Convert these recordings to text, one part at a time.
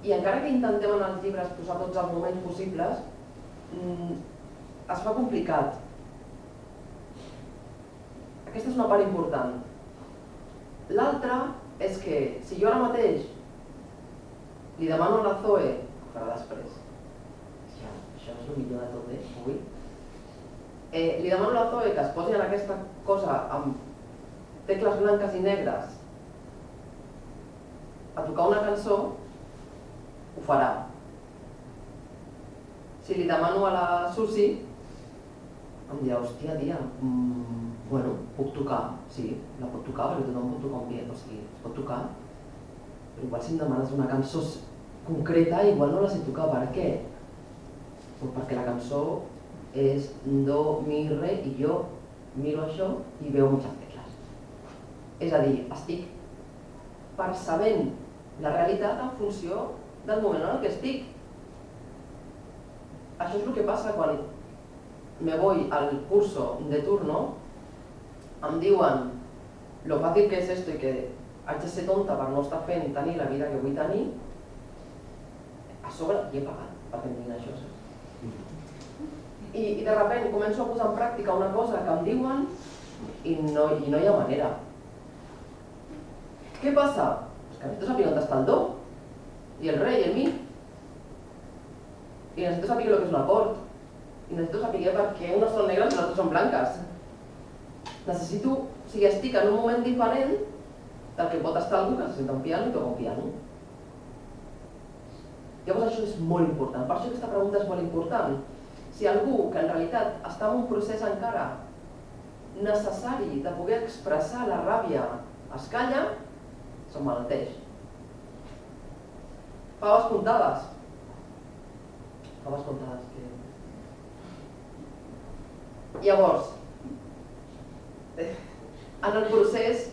I encara que intentem en els llibres posar tots els moments possibles, es fa complicat. Aquesta és una part important. L'altra és que si jo ara mateix li demano a la Zoe, ho farà després, això és el millor de tot, avui, li demano a la Zoe que es posi en aquesta cosa amb tecles blanques i negres a tocar una cançó, ho farà. Si li demano a la Susi, em dirà, hòstia, tia, bueno, puc tocar, sí, la pot tocar, perquè tothom pot tocar un piano, o sigui, es pot tocar, però igual si em demanes una cançó concreta, igual no la sé tocar. Per què? Doncs perquè la cançó és do, mi, re, i jo miro això i veu mitges tecles. És a dir, estic percebent la realitat en funció del moment en què estic. Això és el que passa quan me voy al curso de turno, em diuen lo fàcil que és esto i que haig de ser tonta per no estar fent tenir la vida que vull tenir, a sobre hi he pagat perquè em diguin això. I de sobte començo a posar en pràctica una cosa que em diuen i no hi ha manera. Què passa? Que necessito saber on està el do, i el re i el mi. I necessito saber el que és un acord. I necessito saber per què unes són negres i les altres són blanques. Necessito, o sigui, estic en un moment diferent del que pot estar algú que se senta un piano i toca un piano. Llavors això és molt important, per això aquesta pregunta és molt important. Si algú que en realitat està en un procés encara necessari de poder expressar la ràbia es calla, s'emmalalteix. Faves comptades. Faves comptades. Llavors, en el procés,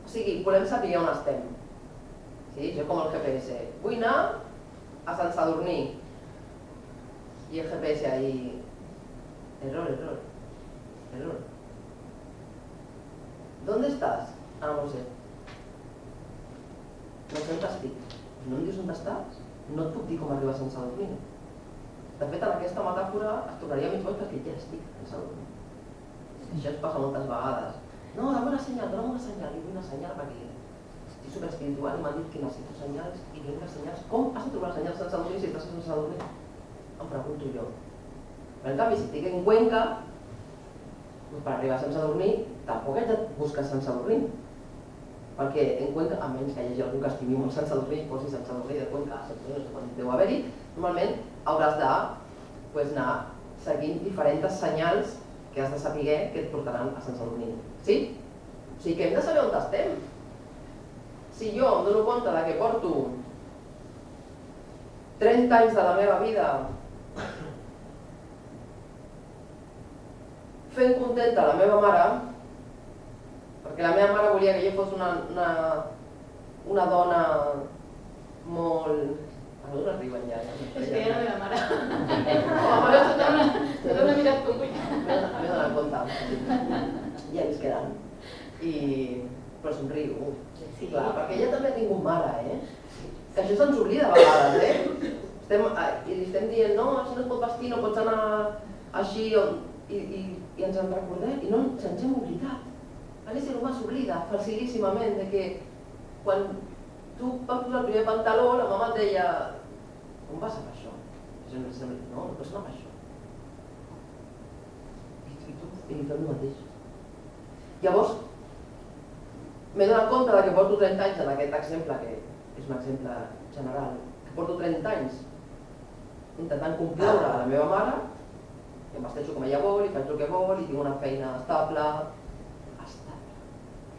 o sigui, volem saber on estem. Jo com el GPS, vull anar a Sant Sadurní. I el GPS ahí, error. ¿Dónde estás? Ah, no ho sé. No sé on estic. No em dius on estàs? No et puc dir com arribar a Sant Sadurní. De fet, en aquesta metàfora es tornaria mig boig perquè ja estic a Sant Sadurní. Això ens passa moltes vegades. No, dame una senyal, dona'm una senyal. I vull una senyal perquè estic superespiritual i m'han dit que necessito senyals i vinc a senyals. Com has de trobar senyals a Sant Sadurní si estàs a Sant Sadurní? Em pregunto jo. Però en canvi, si estic en Cuenca, per arribar a Sant Sadurní, tampoc haig de buscar Sant Sadurní. Perquè en Cuenca, a menys que hi hagi algú que estimi molt Sant Sadurní i posi Sant Sadurní de Cuenca, no sé quan deu haver-hi, normalment hauràs d'anar seguint diferents senyals que has de saber que et portaran a Sant Sadurní. Sí? O sigui que hem de saber on estem. Si jo em dono compte que porto 30 anys de la meva vida fent contenta la meva mare, perquè la meva mare volia que jo fos una dona molt... A d'on arriben ja? És que era la meva mare. Tothom l'ha mirat com vull. M'he donat compte. Ja ens quedant. Però somriu. Clar, perquè ella també ha tingut mare, que això se'ns oblida a vegades, i li estem dient, no, això no es pot vestir, no pots anar així, i ens en recordem, i no ens hem oblidat. Si l'home s'oblida facilíssimament de que quan tu vas posar el primer pantaló, la mama et deia, com vas amb això? No, no pots anar amb això. I li fem el mateix. Llavors, m'he donat compte que porto 30 anys en aquest exemple, que és un exemple general, que porto 30 anys intentant complaure a la meva mare, i em vesteixo com ella vol, i faig el que vol, i tinc una feina estable.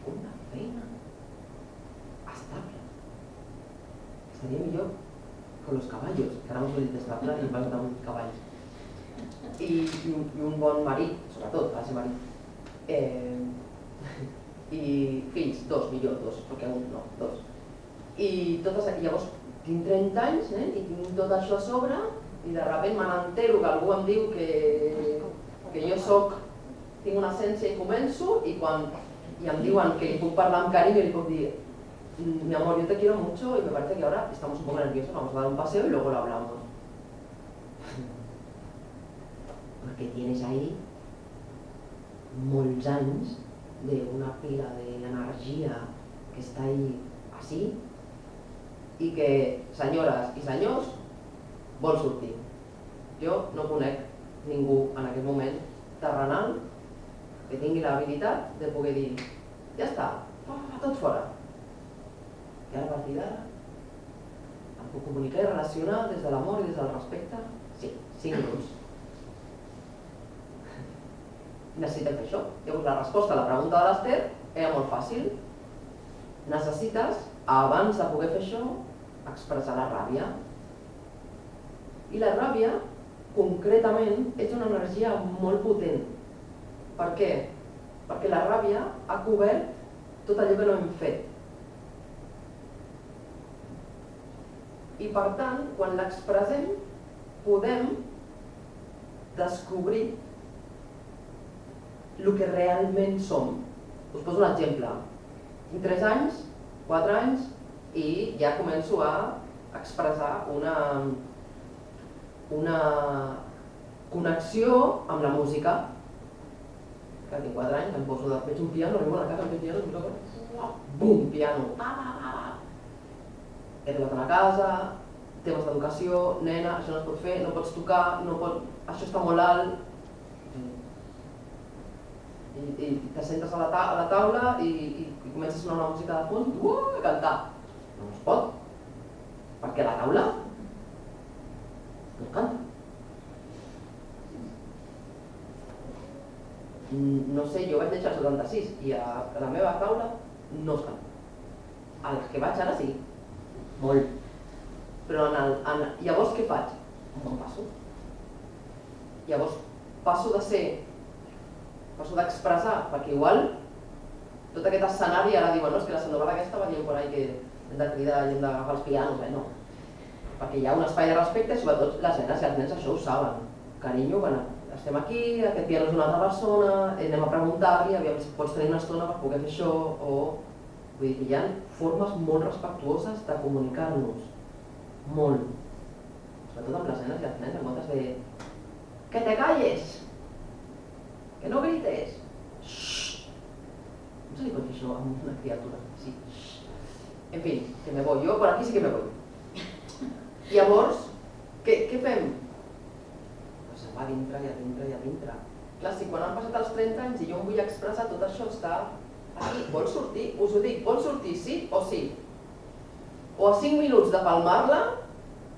Una feina estable. Estaria millor con los caballos, que ara m'ho he dit estable i em vaig donar un cavall. I un bon marit, sobretot, va ser marit. I fills, 2, millor, 2, perquè un no, 2. I llavors tinc 30 anys i tinc tot això a sobre i de sobte me n'entero que algú em diu que jo tinc una essència i començo i em diuen que li puc parlar amb carinyo i li puc dir mi amor, yo te quiero mucho y me parece que ahora estamos un poco nerviosos, vamos a dar un paseo y luego lo hablamos. Porque tienes ahí molts anys d'una pila d'energia que està ahí així i que, senyores i senyors, vol sortir. Jo no conec ningú en aquest moment terrenal que tingui l'habilitat de poder dir ja està, tot fora. I ara a partir d'ara em puc comunicar i relacionar des de l'amor i des del respecte? Sí, 5 minuts. Necessitem fer això. Llavors la resposta a la pregunta de l'Ester era molt fàcil. Necessites, abans de poder fer això, expressar la ràbia. I la ràbia, concretament, és una energia molt potent. Per què? Perquè la ràbia ha cobert tot allò que no hem fet. I per tant, quan l'expressem, podem descobrir el que realment som. Us poso un exemple. Tinc 3 anys, 4 anys, i ja començo a expressar una connexió amb la música. Que tinc 4 anys, em poso, veig un piano, arribo a la casa, em veig un piano, i em toco, bum, piano. He arribat a la casa, temes d'educació, nena, això no es pot fer, no pots tocar, això està molt alt. I te sentes a la taula i comences a sonar una música de fons i cantar. No es pot, perquè a la taula no es canta. No sé, jo vaig néixer al 76 i a la meva taula no es canta. A les que vaig ara sí, molt. Però llavors què faig? Em passo. Llavors passo d'expressar, perquè igual tot aquest escenari ara diuen no, és que la Sandoval aquesta va dient per ahí que hem de cridar i hem d'agafar els pianos, no. Perquè hi ha un espai de respecte i sobretot les nenes i els nens això ho saben. Carinyo, bueno, estem aquí, aquest piano és una altra persona, anem a preguntar-li, aviam si pots tenir una estona per poder fer això, o... Vull dir que hi ha formes molt respectuoses de comunicar-nos. Molt. Sobretot amb les nenes i els nens, en comptes de... Que te calles! Que no grites! Xxxt! No se li pot dir això a una criatura, sí. En fi, que me voy. Jo per aquí sí que me voy. Llavors, què fem? Pues se'n va a dintre i a dintre i a dintre. Clar, si quan han passat els 30 anys i jo em vull expressar, tot això està aquí. Vol sortir? Us ho dic, vol sortir sí o sí? O a 5 minuts de palmar-la,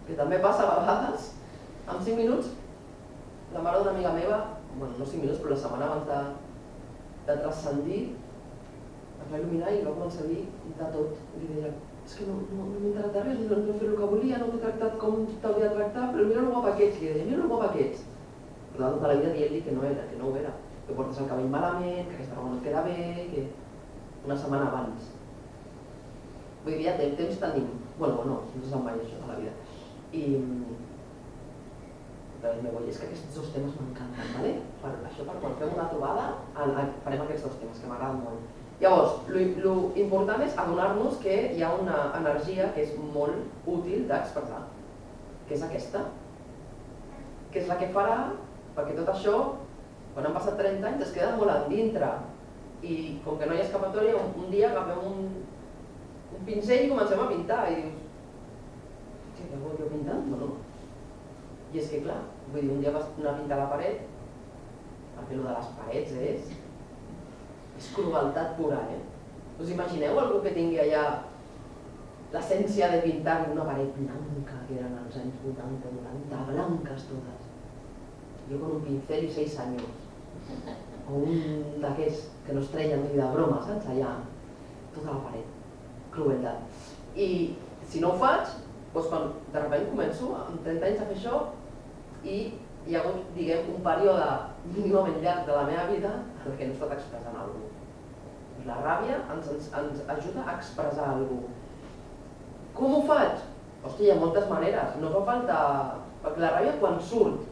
que també passa a vegades, en 5 minuts, la mare d'una amiga meva, bueno, no 5 minuts, però la setmana abans de transcendir, es va il·luminar i va començar a dir de tot. I li deia, és que no m'he enterat de res, no he fet el que volia, no t'he tractat com t'hauria de tractar, però mira el guapa que ets. Li deia, mira el guapa que ets. Per tant, tota la vida dient-li que no ho era, que portes el cabell malament, que aquesta roba no et queda bé, que una setmana abans. Vull dir, ja temps tenim. Bueno, no se'n va això a la vida. Però és que aquests 2 temes m'encanten, ¿vale? Per això, per quan fem una trobada, farem aquests 2 temes, que m'agraden molt. Llavors, l'important és adonar-nos que hi ha una energia que és molt útil d'expressar, que és aquesta, que és la que farà, perquè tot això, quan han passat 30 anys, es queda molt a dintre. I com que no hi ha escapatòria, un dia agafem un pincell i comencem a pintar i dius, què vol jo pintant? No. I és que clar, vull dir, un dia vas anar a pintar la paret, perquè el de les parets és crueltat pura, Us imagineu algú que tingui allà l'essència de pintar una paret blanca, que eren als anys 80, 90, blanques totes. Jo con un pincel i 6 anys. O un d'aquests que no es treien ni de broma, saps? Allà, tota la paret. Crueltat. I si no ho faig, doncs quan de sobte començo amb 30 anys a fer això i hi ha hagut, diguem, un període mínimament llarg de la meva vida en què no he estat expressant alguna cosa. La ràbia ens ajuda a expressar alguna cosa. Com ho faig? Hòstia, hi ha moltes maneres. No fa falta... Perquè la ràbia quan surt,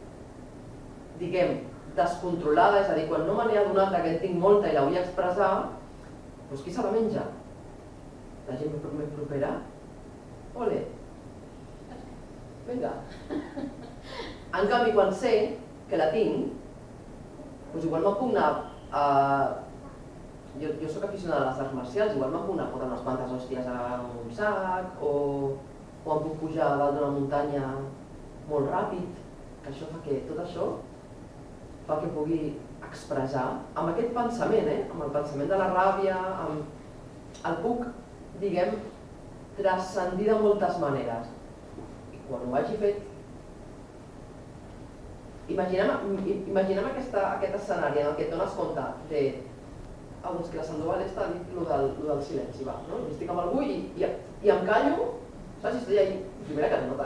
diguem, descontrolada, és a dir, quan no me n'he adonat que en tinc molta i la vull expressar, doncs qui se la menja? La gent més propera? Ole! Vinga. En canvi, quan sé que la tinc, doncs igual me'n puc anar a... Jo soc aficionada a les arts marcials, igual me'n puc anar a fotre unes quantes hòsties a un sac, o em puc pujar a dalt d'una muntanya molt ràpid, que això fa que tot això fa que pugui expressar amb aquest pensament, amb el pensament de la ràbia, el puc, diguem, transcendir de moltes maneres. I quan ho hagi fet, imaginem aquest escenari en què et dones compte de doncs que la Sandoval està dit del silenci, va, no? Estic amb algú i em callo, saps? I estic ahí, primera que es nota,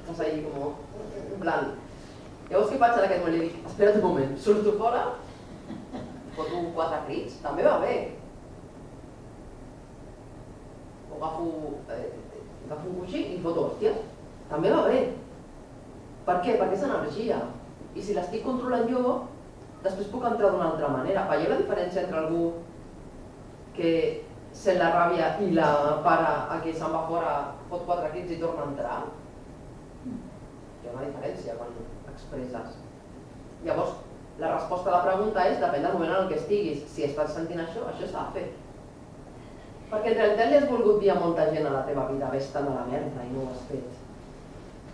estàs ahí com, en plan... Llavors què faig en aquest moment? Li dic, espera't un moment, surto fora, foto 4 crits, també va bé. O agafo un coixí i foto hòsties, també va bé. Per què? Perquè és energia. I si l'estic controlant jo, després puc entrar d'una altra manera. Veieu la diferència entre algú que sent la ràbia i la para a que se'n va fora, fot 4 crits i torna a entrar? Hi ha una diferència quan expresses. Llavors, la resposta a la pregunta és, depèn del moment en el que estiguis. Si estàs sentint això s'ha de fer. Perquè en realitat li has volgut dir a molta gent a la teva vida vés-te'n a la merda i no ho has fet.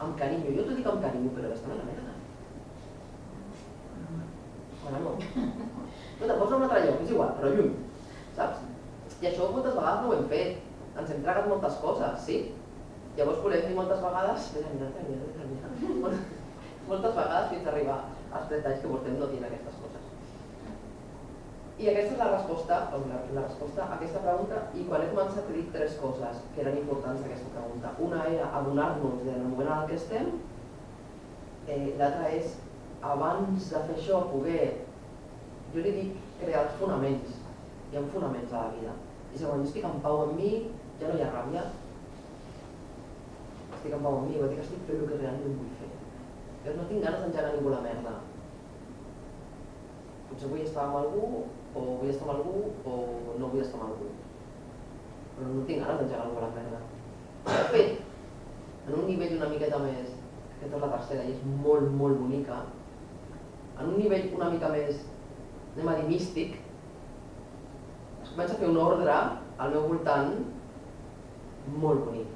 Amb carinyo. Jo t'ho dic amb carinyo, però vés-te'n a la merda. Ara no. No, te pots a un altre lloc, és igual, però lluny. Saps? I això moltes vegades no ho hem fet. Ens hem tragat moltes coses, sí? Llavors volem dir moltes vegades... Moltes vegades fins a arribar als 30 anys que portem no dient aquestes coses. I aquesta és la resposta a aquesta pregunta, i quan he començat he dit 3 coses que eren importants d'aquesta pregunta. Una era adonar-nos del moment en el que estem, l'altra és, abans de fer això, poder, jo li dic, crear els fonaments. Hi ha fonaments a la vida. I quan jo estic en pau amb mi, ja no hi ha ràbia. Estic en pau amb mi, vol dir que estic fent el que realment vull fer. Jo no tinc ganes d'engegar ningú la merda. Potser vull estar amb algú, o vull estar amb algú, o no vull estar amb algú. Però no tinc ganes d'engegar ningú la merda. De fet, en un nivell una miqueta més, aquesta és la tercera i és molt, molt bonica, en un nivell una mica més, anem a dir místic, es comença a fer un ordre al meu voltant molt bonic.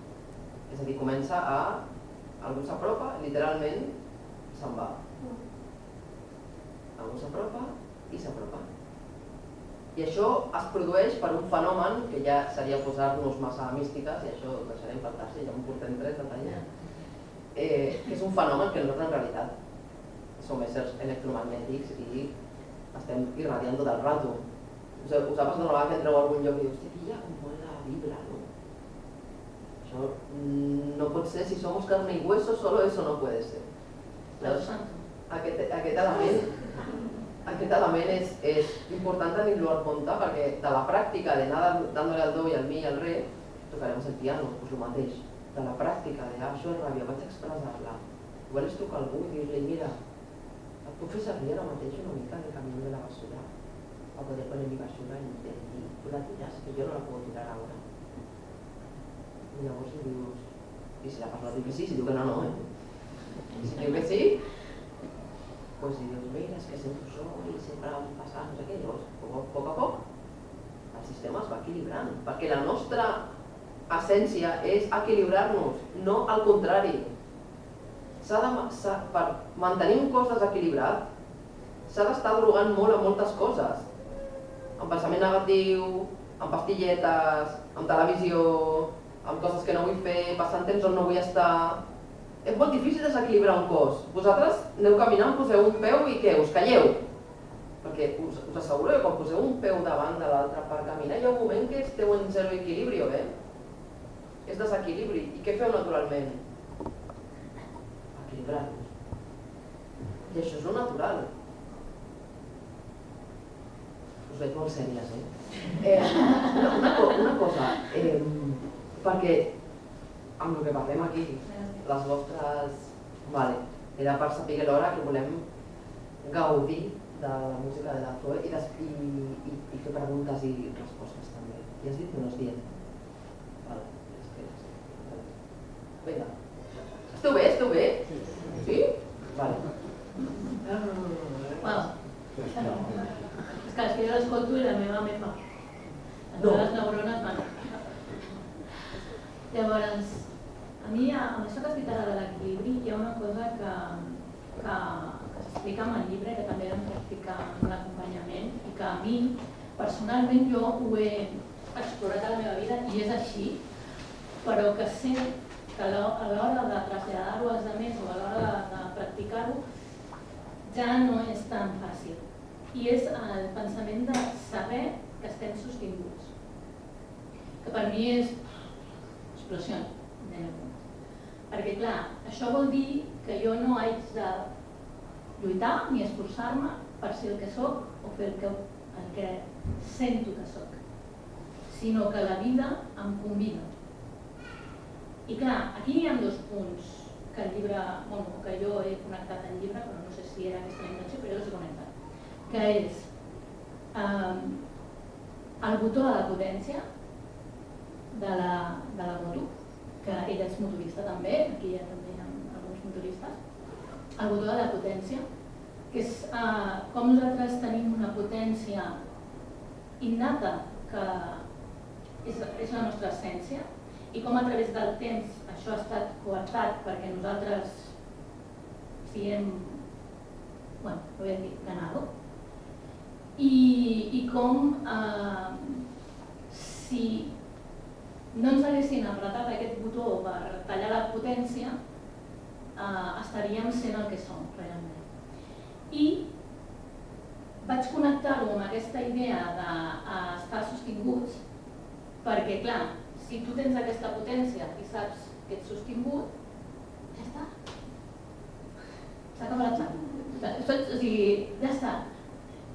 És a dir, comença a... algú s'apropa, literalment, se'n va. Algú s'apropa i s'apropa. I això es produeix per un fenomen que ja seria posar-nos massa místiques, i això ho deixarem per tarda, ja m'ho portem 3 detallats, que és un fenomen que nosaltres en realitat som éssers electromagnètics i estem irradiant tot el rato. Us ha passat una vegada que entreu a algun lloc i dius, hòstia, pilla com mola vibra, no? Això no pot ser, si somos carne y hueso, solo eso no puede ser. Aquest element és important tenir-lo en compte perquè de la pràctica d'anar dándole al do i al mi i al re, tocarem el piano, doncs el mateix. De la pràctica de, això és ràbia, vaig expressar-la. Igual és trucar a algú i dir-li, mira, et puc fer servir ara mateix una mica de camió de la basura para poder poner mi basura y tú la tiras, que yo no la puedo tirar ahora. I llavors li dius, i si la persona diu que sí, si diu que no, no, Si diu que sí, doncs li dius, mira, és que sento això i sempre em passa, no sé què, llavors, a poc, el sistema es va equilibrant, perquè la nostra essència és equilibrar-nos, no al contrari. Per mantenir un cos desequilibrat, s'ha d'estar drogant molt amb moltes coses. Amb pensament negatiu, amb pastilletes, amb televisió, amb coses que no vull fer, passant temps on no vull estar... És molt difícil desequilibrar un cos. Vosaltres aneu caminant, poseu un peu i què? Us calleu. Perquè us asseguro que quan poseu un peu davant de l'altre per caminar hi ha un moment que esteu en zero equilibri, És desequilibri. I què feu naturalment? Equilibrar-vos. I això és lo natural. Us veig molt sèries, Una cosa, perquè amb el que parlem aquí, les vostres... Era per saber l'hora que volem gaudir de la música de la Zoe i fer preguntes i respostes també. I has dit que no és dient. Llavors, a mi, amb això que has dit ara de l'equilibri, hi ha una cosa que s'explica en el llibre, que també vam practicar en l'acompanyament, i que a mi, personalment, jo ho he explorat a la meva vida i és així, però que sé que a l'hora de traslladar-ho als altres o a l'hora de practicar-ho ja no és tan fàcil. I és el pensament de saber que estem sostinguts, que per mi és explosió. Perquè clar, això vol dir que jo no haig de lluitar ni esforçar-me per ser el que soc o fer el que sento que soc, sinó que la vida em convida. I clar, aquí hi ha dos punts que el llibre, que jo he connectat al llibre, però no sé si era aquesta la intenció, però jo els he connectat, que és el botó de la potència de la moto, que ella és motorista també, aquí hi ha també alguns motoristes, el botó de la potència, que és com nosaltres tenim una potència innata que és la nostra essència i com a través del temps això ha estat coartat perquè nosaltres siguem, no vull dir, ganado, i com si no ens haguessin apretat aquest botó per tallar la potència, estaríem sent el que som realment. I vaig connectar-ho amb aquesta idea d'estar sostinguts perquè, clar, si tu tens aquesta potència i saps que ets sostingut, ja està. S'ha acabat la xarxa. O sigui, ja està.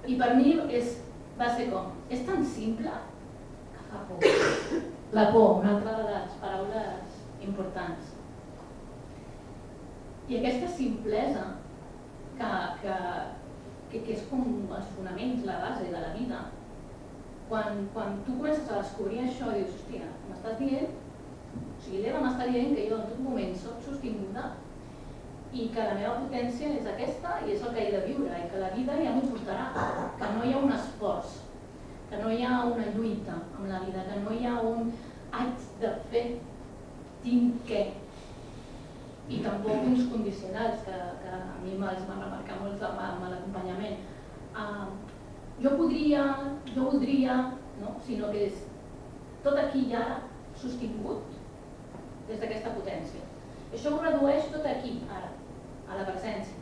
I per mi va ser com, és tan simple que fa por. La por, una altra de les paraules importants. I aquesta simplesa, que és com els fonaments, la base de la vida, quan tu comences a descobrir això i dius, hòstia, m'estàs dient, o sigui, l'Eva m'està dient que jo en tot moment soc sostinguda i que la meva potència és aquesta i és el que he de viure i que la vida ja m'ho portarà, que no hi ha un esforç, que no hi ha una lluita amb la vida, que no hi ha un haig de fer, tinc que, i tampoc uns condicionals que a mi me'ls van remarcar molt amb l'acompanyament. Jo podria, jo voldria, sinó que és tot aquí i ara sostingut des d'aquesta potència. Això ho redueix tot aquí, ara, a la presència.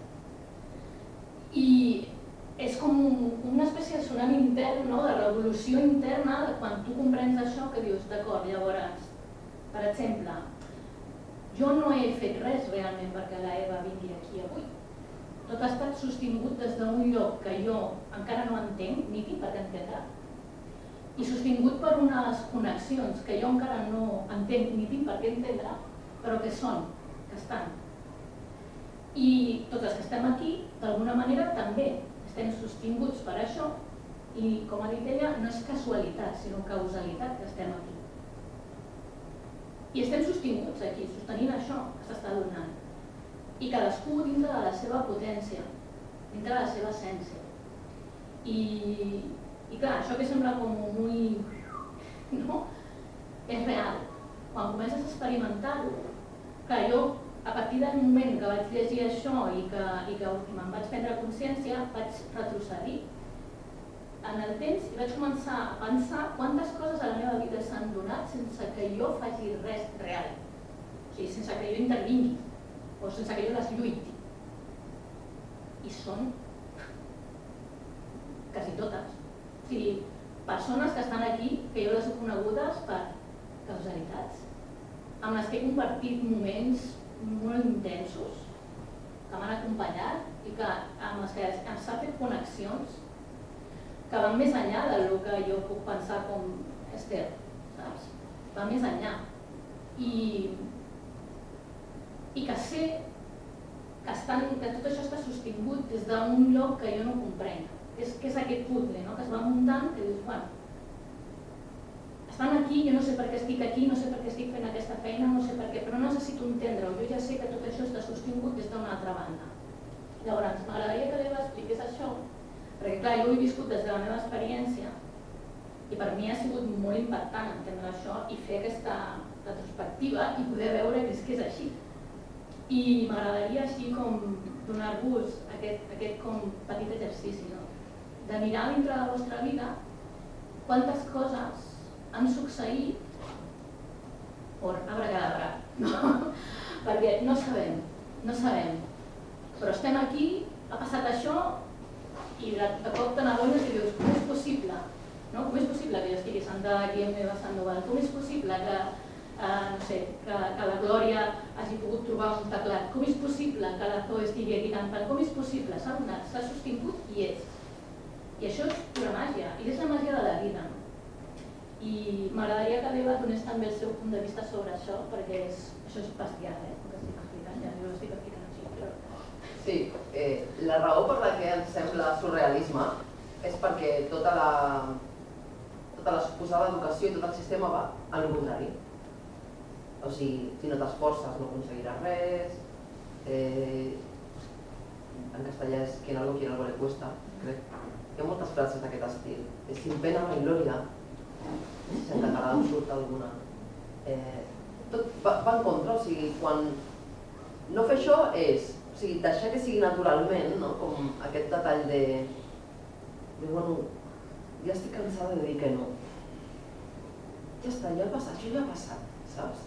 I és com una espècie de tsunami intern, de revolució interna, de quan tu comprens això que dius, d'acord, llavors, per exemple, jo no he fet res realment perquè la Eva vingui aquí avui. Tot ha estat sostingut des d'un lloc que jo encara no entenc, ni tinc per què entendre, i sostingut per unes connexions que jo encara no entenc ni tinc per què entendre, però que són, que estan. I tots els que estem aquí, d'alguna manera, també estem sostinguts per això i, com ha dit ella, no és casualitat, sinó causalitat que estem aquí. I estem sostinguts aquí, sostenint això que s'està donant. I cadascú dintre de la seva potència, dintre de la seva essència. I clar, això que sembla com molt... no? És real. Quan comences a experimentar-ho, clar, jo a partir del moment que vaig llegir això i que me'n vaig prendre consciència, vaig retrocedir en el temps i vaig començar a pensar quantes coses a la meva vida s'han donat sense que jo faci res real. O sigui, sense que jo intervingui o sense que jo les lluiti. I són quasi totes. O sigui, persones que estan aquí, que jo les he conegudes per causalitats, amb les que he compartit moments molt intensos, que m'han acompanyat i amb les que s'han fet connexions que van més enllà del que jo puc pensar com Esther, saps? Van més enllà. I que sé que tot això està sostingut des d'un lloc que jo no comprenc, que és aquest puzzle, que es va muntant, que dius, bueno, estan aquí, jo no sé per què estic aquí, no sé per què estic fent aquesta feina, no sé per què, però necessito entendre-ho, jo ja sé que tot això està sostingut des d'una altra banda. Llavors, m'agradaria que l'Eva expliqués això, perquè clar, jo ho he viscut des de la meva experiència i per mi ha sigut molt impactant entendre això i fer aquesta retrospectiva perspectiva i poder veure que és així. I m'agradaria així com donar-vos aquest com petit exercici, no? De mirar dintre de la vostra vida quantes coses han succeït per abracadabra, no? Perquè no sabem, però estem aquí, ha passat això i de cop te n'adones i dius, com és possible? No? Com és possible que jo estigui sentada aquí amb meva Sant Noval? Com és possible que, que la Glòria hagi pogut trobar un teclat? Com és possible que la Zoe estigui aquí cantant? Com és possible? S'ha donat, s'ha sostingut i és. I això és pura màgia, i és la màgia de la vida. I m'agradaria que l'Eva donés també el seu punt de vista sobre això, perquè això és bestial, el que estic explicant, ja no ho estic explicant així, però... Sí, la raó per la que ens sembla surrealisme és perquè tota la suposada educació i tot el sistema va al contrari. O sigui, si no t'esforces no aconseguiràs res, en castellà és quien algo quiere algo le cuesta, crec. Hi ha moltes frases d'aquest estil. Sin pena ni glòria, si en català em surt alguna. Tot va en contra, o sigui, quan no fer això és deixar que sigui naturalment, com aquest detall de bueno, ja estic cansada de dir que no. Ja està, ja ha passat, això ja ha passat, saps?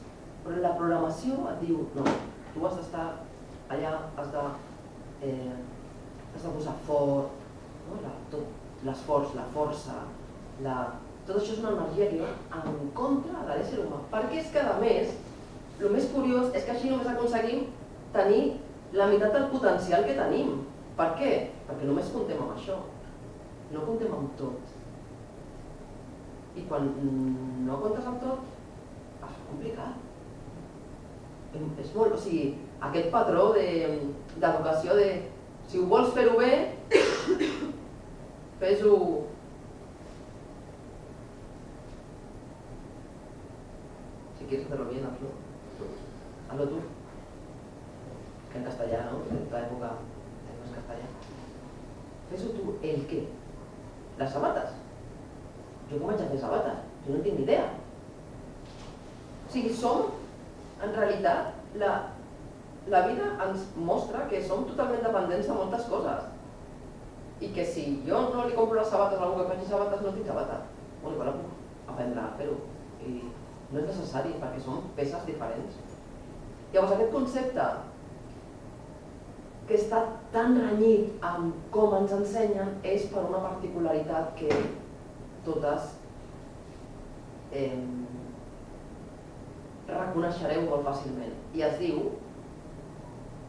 Però la programació et diu, no, tu has d'estar allà, has de posar fort, l'esforç, la força, tot això és una energia que va en contra de l'ésser humà. Perquè és que, a més, el més curiós és que així només aconseguim tenir la meitat del potencial que tenim. Per què? Perquè només comptem amb això, no comptem amb tot. I quan no comptes amb tot, és complicat. És molt, o sigui, aquest patró d'educació de si ho vols fer-ho bé, fes-ho... Si quieres hacerlo bien, hazlo. Hazlo tú. Que en castellà, no? En la època no és castellà. Fes-ho tu. El què? Les sabates. Jo com vaig a fer sabates? Jo no tinc ni idea. O sigui, som, en realitat, la vida ens mostra que som totalment dependents de moltes coses. I que si jo no li compro les sabates a algú que faci sabates, no tinc sabata. Bueno, igual puc aprendre a fer-ho. I no és necessari, perquè són peces diferents. Llavors, aquest concepte que està tan renyit amb com ens ensenyen és per una particularitat que totes reconeixereu molt fàcilment. I es diu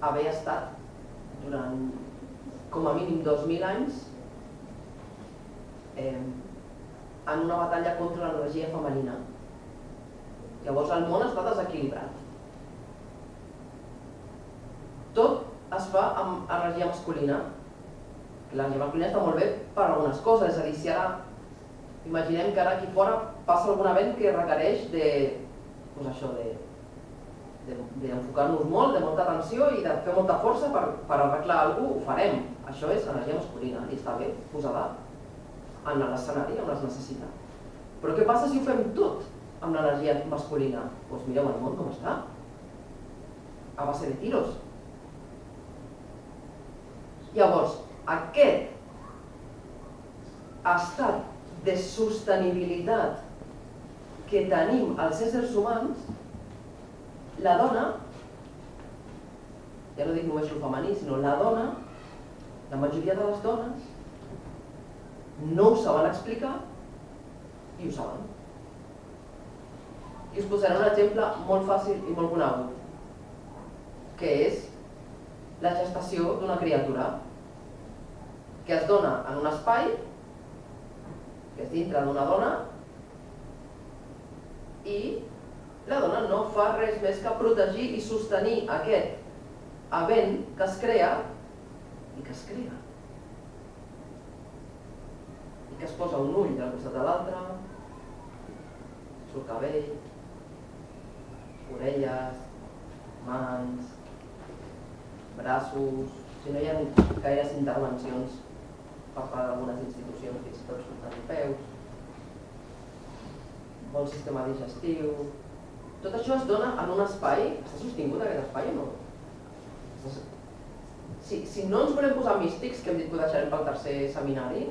haver estat durant com a mínim 2000 anys en una batalla contra l'energia femenina. Llavors el món està desequilibrat. Tot es fa amb energia masculina. L'energia masculina està molt bé per algunes coses, és a dir, si ara imaginem que ara aquí fora passa algun event que requereix d'enfocar-nos molt, de molta atenció i de fer molta força per arreglar alguna cosa, ho farem. Això és energia masculina i està bé posada en l'escenari, amb les necessitats. Però què passa si ho fem tot amb l'energia masculina? Doncs mireu el món com està, a base de tiros. Llavors, aquest estat de sostenibilitat que tenim els éssers humans, la dona, ja no dic només el femení, sinó la dona, la majoria de les dones, no ho saben explicar i ho saben. I us posaré un exemple molt fàcil i molt conegut, que és la gestació d'una criatura que es dona en un espai, que és dintre d'una dona, i la dona no fa res més que protegir i sostenir aquest event que es crea i que es crea. I que es posa un ull al costat de l'altre, surt cabell, orelles, mans, braços, si no hi ha gaires intervencions per part d'algunes institucions, fins i tot surten peus, bon sistema digestiu, tot això es dona en un espai, està sostingut aquest espai o no? Si no ens volem posar místics, que hem dit que ho deixarem pel tercer seminari,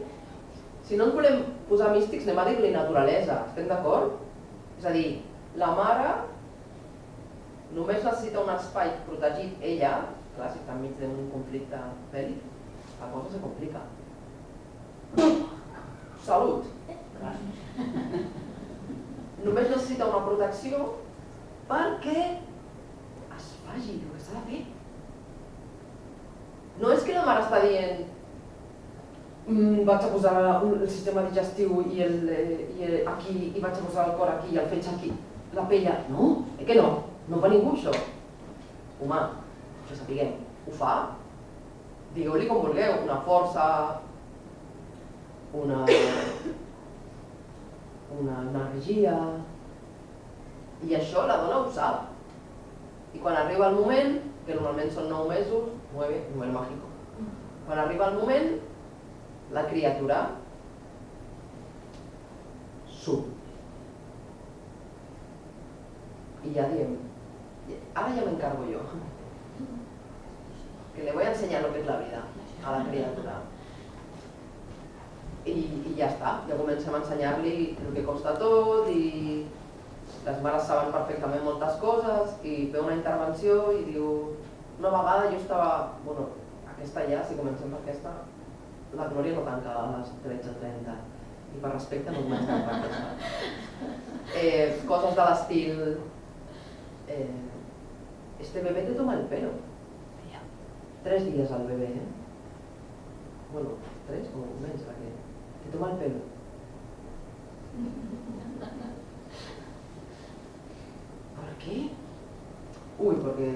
si no ens volem posar místics anem a dir-li naturalesa, estem d'acord? És a dir, la mare només necessita un espai protegit ella, clar, si està enmig d'un conflicte bèl·lic, la cosa se complica. Salut! Només necessita una protecció perquè es faci el que s'ha de fer. No és que la mare està dient vaig a posar el sistema digestiu aquí i vaig a posar el cor aquí i el fetge aquí, la pell... No, que no? No fa ningú això. Home, que sapiguem, ho fa? Digueu-li com vulgueu, una força, una energia... I això la dona ho sap. I quan arriba el moment, que normalment són 9 mesos, 9, número mágico, quan arriba el moment, la criatura surt. I ja diem, ara ja m'encargo jo, que le voy a enseñar lo que es la vida a la criatura. I ja està, ja comencem a ensenyar-li el que costa tot i les mares saben perfectament moltes coses i ve una intervenció i diu una vegada jo estava, bueno, aquesta ja, si comencem per aquesta, la Glòria no tanca a les 13:30 i per respecte no comencem per aquesta. Coses de l'estil este bebé te toma el pelo. 3 días al bebé, bueno, 3 o menys, perquè te toma el pelo. ¿Por qué? Uy, porque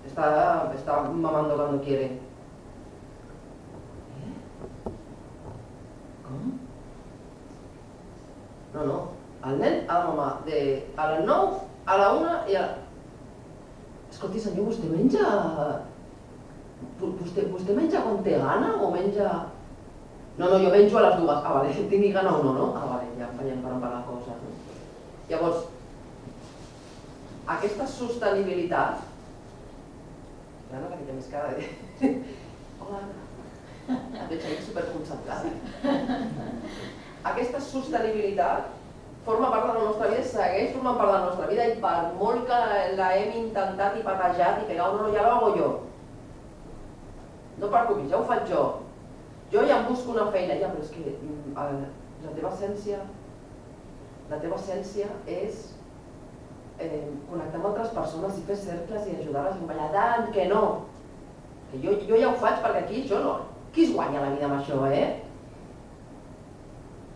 está mamando cuando quiere. ¿Cómo? No. El nen ha de mamar a les 9, a la 1 i a... Escolti, senyor, vostè menja... Vostè menja quan té gana o menja... No, jo menjo a les 2. Ah, vale, tingui gana o no, no? Ah, vale, ja veiem per on va la cosa. Llavors, aquesta sostenibilitat... L'Anna la que té més cara de... Hola, Anna. Et veig ahir superconcentrada. Aquesta sostenibilitat forma part de la nostra vida, segueix formant part de la nostra vida i per molt que la hem intentat i patejat i pegat, no, ja lo hago jo. No et preocupis, ja ho faig jo. Jo ja em busco una feina, ja, però és que la teva essència és connectar amb altres persones i fer cercles i ajudar-les a ballar. Tant que no! Que jo ja ho faig perquè aquí jo no. Qui es guanya la vida amb això,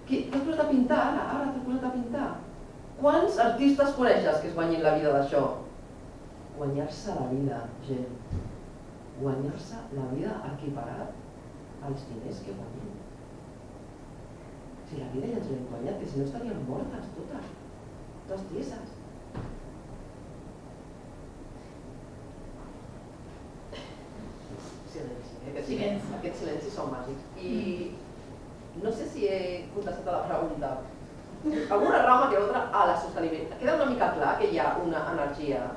T'has posat a pintar ara? Ara t'has posat a pintar? Quants artistes coneixes que es guanyin la vida d'això? Guanyar-se la vida, gent. Guanyar-se la vida equiparat als diners que guanyem. Si la vida ja ens l'hem guanyat, que si no estarien mortes totes. Totes tieses. Silenci. Aquests silencis són màgics. I no sé si he contestat a la pregunta. Alguna rama que l'altra a la sostenibilitat. Queda una mica clar que hi ha una energia